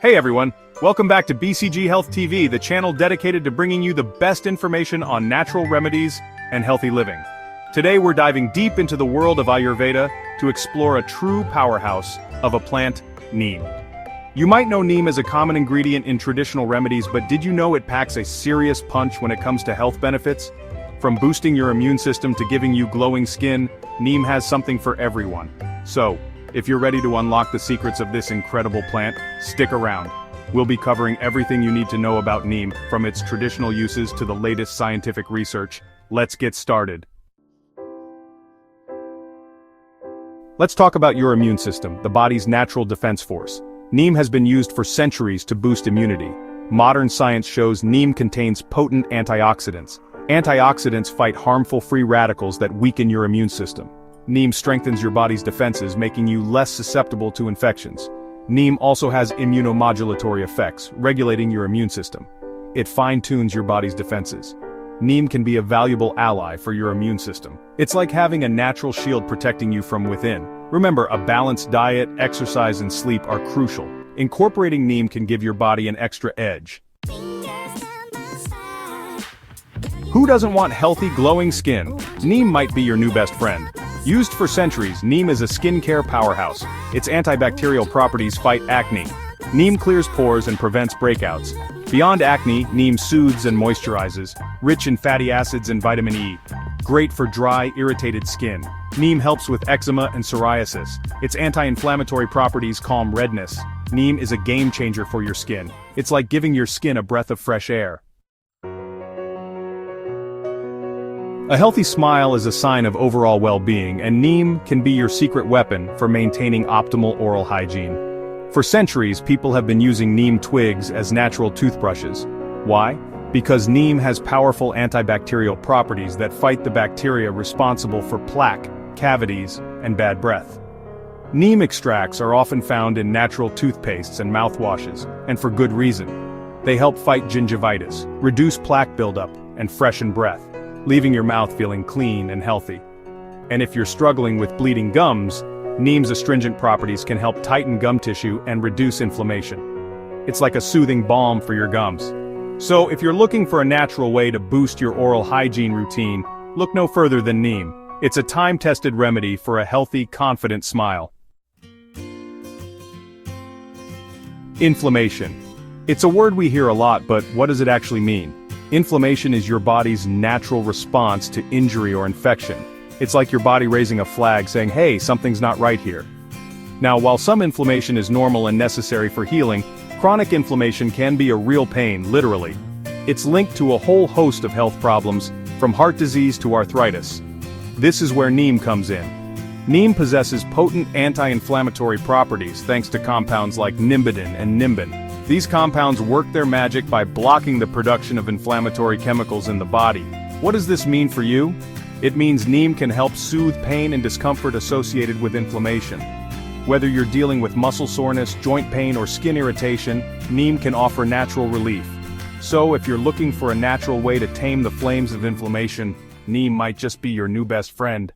Hey everyone, welcome back to BCG Health TV, the channel dedicated to bringing you the best information on natural remedies and healthy living. Today we're diving deep into the world of Ayurveda to explore a true powerhouse of a plant, Neem. You might know Neem as a common ingredient in traditional remedies, but did you know it packs a serious punch when it comes to health benefits? From boosting your immune system to giving you glowing skin, Neem has something for everyone. So, if you're ready to unlock the secrets of this incredible plant, stick around. We'll be covering everything you need to know about Neem, from its traditional uses to the latest scientific research. Let's get started. Let's talk about your immune system, the body's natural defense force. Neem has been used for centuries to boost immunity. Modern science shows Neem contains potent antioxidants. Antioxidants fight harmful free radicals that weaken your immune system. Neem strengthens your body's defenses, making you less susceptible to infections. Neem also has immunomodulatory effects, regulating your immune system. It fine-tunes your body's defenses. Neem can be a valuable ally for your immune system. It's like having a natural shield protecting you from within. Remember, a balanced diet, exercise, and sleep are crucial. Incorporating Neem can give your body an extra edge. Who doesn't want healthy, glowing skin? Neem might be your new best friend. Used for centuries, Neem is a skincare powerhouse. Its antibacterial properties fight acne. Neem clears pores and prevents breakouts. Beyond acne, Neem soothes and moisturizes, rich in fatty acids and vitamin E. Great for dry, irritated skin. Neem helps with eczema and psoriasis. Its anti-inflammatory properties calm redness. Neem is a game changer for your skin. It's like giving your skin a breath of fresh air. A healthy smile is a sign of overall well-being, and Neem can be your secret weapon for maintaining optimal oral hygiene. For centuries, people have been using Neem twigs as natural toothbrushes. Why? Because Neem has powerful antibacterial properties that fight the bacteria responsible for plaque, cavities, and bad breath. Neem extracts are often found in natural toothpastes and mouthwashes, and for good reason. They help fight gingivitis, reduce plaque buildup, and freshen breath, leaving your mouth feeling clean and healthy. And if you're struggling with bleeding gums, Neem's astringent properties can help tighten gum tissue and reduce inflammation. It's like a soothing balm for your gums. So if you're looking for a natural way to boost your oral hygiene routine, look no further than Neem. It's a time-tested remedy for a healthy, confident smile. Inflammation. It's a word we hear a lot, but what does it actually mean? Inflammation is your body's natural response to injury or infection. It's like your body raising a flag saying, hey, something's not right here. Now, while some inflammation is normal and necessary for healing, chronic inflammation can be a real pain, literally. It's linked to a whole host of health problems, from heart disease to arthritis. This is where Neem comes in. Neem possesses potent anti-inflammatory properties thanks to compounds like nimbidin and nimbin. These compounds work their magic by blocking the production of inflammatory chemicals in the body. What does this mean for you? It means Neem can help soothe pain and discomfort associated with inflammation. Whether you're dealing with muscle soreness, joint pain, or skin irritation, Neem can offer natural relief. So if you're looking for a natural way to tame the flames of inflammation, Neem might just be your new best friend.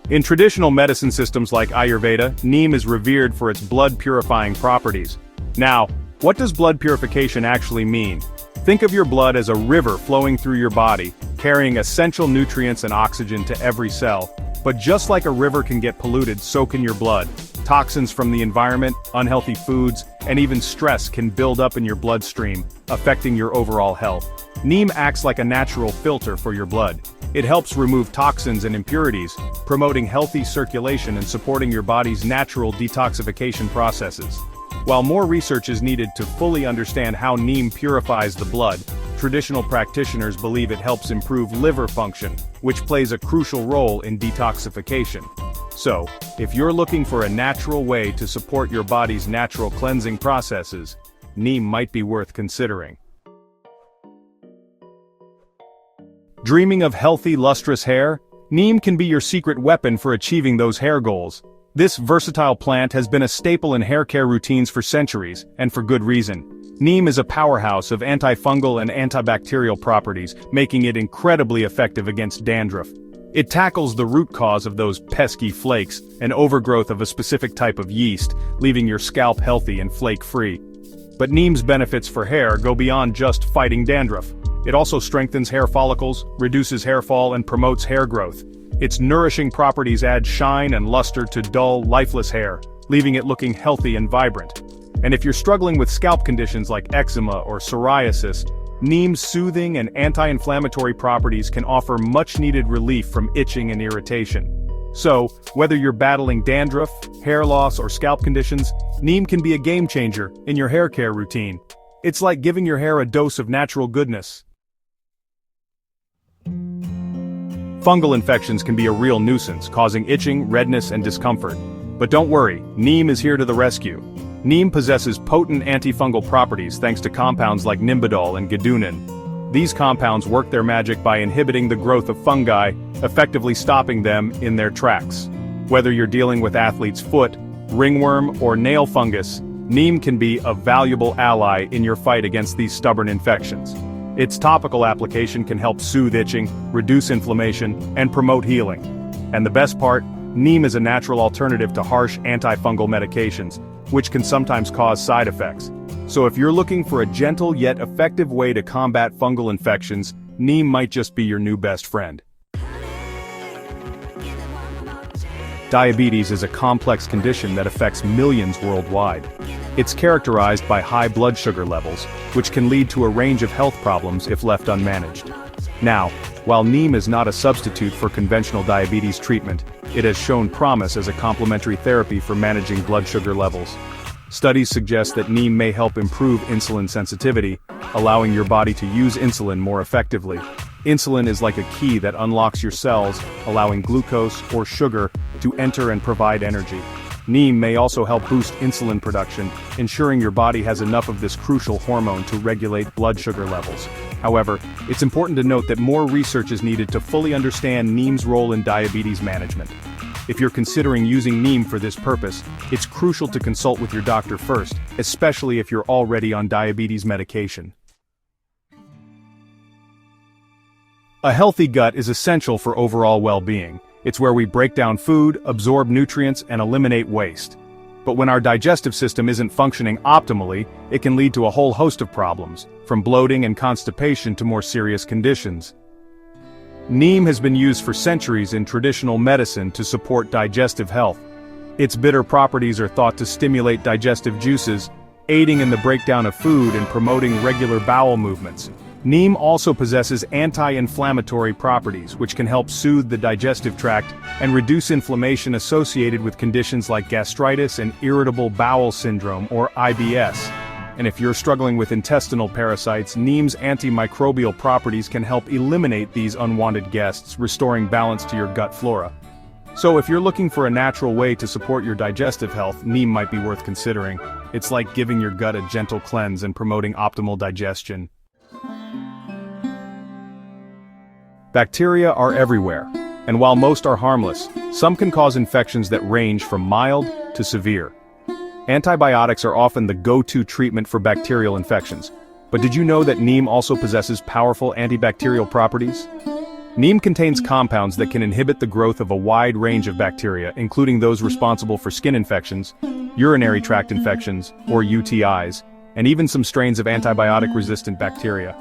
In traditional medicine systems like Ayurveda, Neem is revered for its blood-purifying properties. Now, what does blood purification actually mean? Think of your blood as a river flowing through your body, carrying essential nutrients and oxygen to every cell. But just like a river can get polluted, so can your blood. Toxins from the environment, unhealthy foods, and even stress can build up in your bloodstream, affecting your overall health. Neem acts like a natural filter for your blood. It helps remove toxins and impurities, promoting healthy circulation and supporting your body's natural detoxification processes. While more research is needed to fully understand how Neem purifies the blood, traditional practitioners believe it helps improve liver function, which plays a crucial role in detoxification. So, if you're looking for a natural way to support your body's natural cleansing processes, Neem might be worth considering. Dreaming of healthy, lustrous hair? Neem can be your secret weapon for achieving those hair goals. This versatile plant has been a staple in hair care routines for centuries, and for good reason. Neem is a powerhouse of antifungal and antibacterial properties, making it incredibly effective against dandruff. It tackles the root cause of those pesky flakes, an overgrowth of a specific type of yeast, leaving your scalp healthy and flake-free. But Neem's benefits for hair go beyond just fighting dandruff. It also strengthens hair follicles, reduces hair fall, and promotes hair growth. Its nourishing properties add shine and luster to dull, lifeless hair, leaving it looking healthy and vibrant. And if you're struggling with scalp conditions like eczema or psoriasis, Neem's soothing and anti-inflammatory properties can offer much-needed relief from itching and irritation. So, whether you're battling dandruff, hair loss, or scalp conditions, Neem can be a game-changer in your hair care routine. It's like giving your hair a dose of natural goodness. Fungal infections can be a real nuisance, causing itching, redness, and discomfort. But don't worry, Neem is here to the rescue. Neem possesses potent antifungal properties thanks to compounds like nimbidol and guanine. These compounds work their magic by inhibiting the growth of fungi, effectively stopping them in their tracks. Whether you're dealing with athlete's foot, ringworm, or nail fungus, Neem can be a valuable ally in your fight against these stubborn infections. Its topical application can help soothe itching, reduce inflammation, and promote healing. And the best part, Neem is a natural alternative to harsh antifungal medications, which can sometimes cause side effects. So if you're looking for a gentle yet effective way to combat fungal infections, Neem might just be your new best friend. Diabetes is a complex condition that affects millions worldwide. It's characterized by high blood sugar levels, which can lead to a range of health problems if left unmanaged. Now, while Neem is not a substitute for conventional diabetes treatment, it has shown promise as a complementary therapy for managing blood sugar levels. Studies suggest that Neem may help improve insulin sensitivity, allowing your body to use insulin more effectively. Insulin is like a key that unlocks your cells, allowing glucose or sugar to enter and provide energy. Neem may also help boost insulin production, ensuring your body has enough of this crucial hormone to regulate blood sugar levels. However, it's important to note that more research is needed to fully understand Neem's role in diabetes management. If you're considering using Neem for this purpose, it's crucial to consult with your doctor first, especially if you're already on diabetes medication. A healthy gut is essential for overall well-being. It's where we break down food, absorb nutrients, and eliminate waste. But when our digestive system isn't functioning optimally, it can lead to a whole host of problems, from bloating and constipation to more serious conditions. Neem has been used for centuries in traditional medicine to support digestive health. Its bitter properties are thought to stimulate digestive juices, aiding in the breakdown of food and promoting regular bowel movements. Neem also possesses anti-inflammatory properties, which can help soothe the digestive tract and reduce inflammation associated with conditions like gastritis and irritable bowel syndrome, or IBS. And if you're struggling with intestinal parasites, Neem's antimicrobial properties can help eliminate these unwanted guests, restoring balance to your gut flora. So if you're looking for a natural way to support your digestive health, Neem might be worth considering. It's like giving your gut a gentle cleanse and promoting optimal digestion. Bacteria are everywhere, and while most are harmless, some can cause infections that range from mild to severe. Antibiotics are often the go-to treatment for bacterial infections. But did you know that Neem also possesses powerful antibacterial properties? Neem contains compounds that can inhibit the growth of a wide range of bacteria, including those responsible for skin infections, urinary tract infections, or UTIs, and even some strains of antibiotic-resistant bacteria.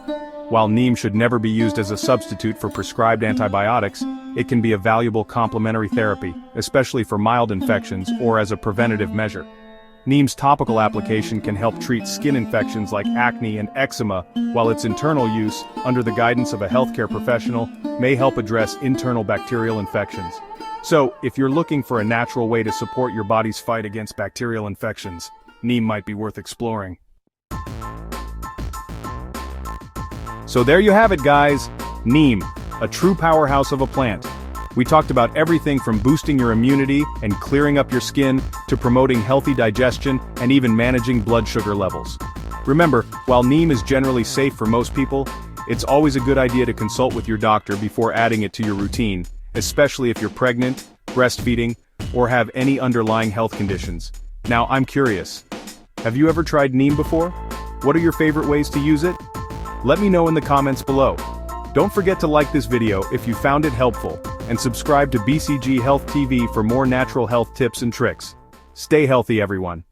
While Neem should never be used as a substitute for prescribed antibiotics, it can be a valuable complementary therapy, especially for mild infections or as a preventative measure. Neem's topical application can help treat skin infections like acne and eczema, while its internal use, under the guidance of a healthcare professional, may help address internal bacterial infections. So, if you're looking for a natural way to support your body's fight against bacterial infections, Neem might be worth exploring. So there you have it, guys. Neem, a true powerhouse of a plant. We talked about everything from boosting your immunity and clearing up your skin to promoting healthy digestion and even managing blood sugar levels. Remember, while Neem is generally safe for most people, it's always a good idea to consult with your doctor before adding it to your routine, especially if you're pregnant, breastfeeding, or have any underlying health conditions. Now, I'm curious. Have you ever tried Neem before? What are your favorite ways to use it? Let me know in the comments below. Don't forget to like this video if you found it helpful, and subscribe to BCG Health TV for more natural health tips and tricks. Stay healthy, everyone.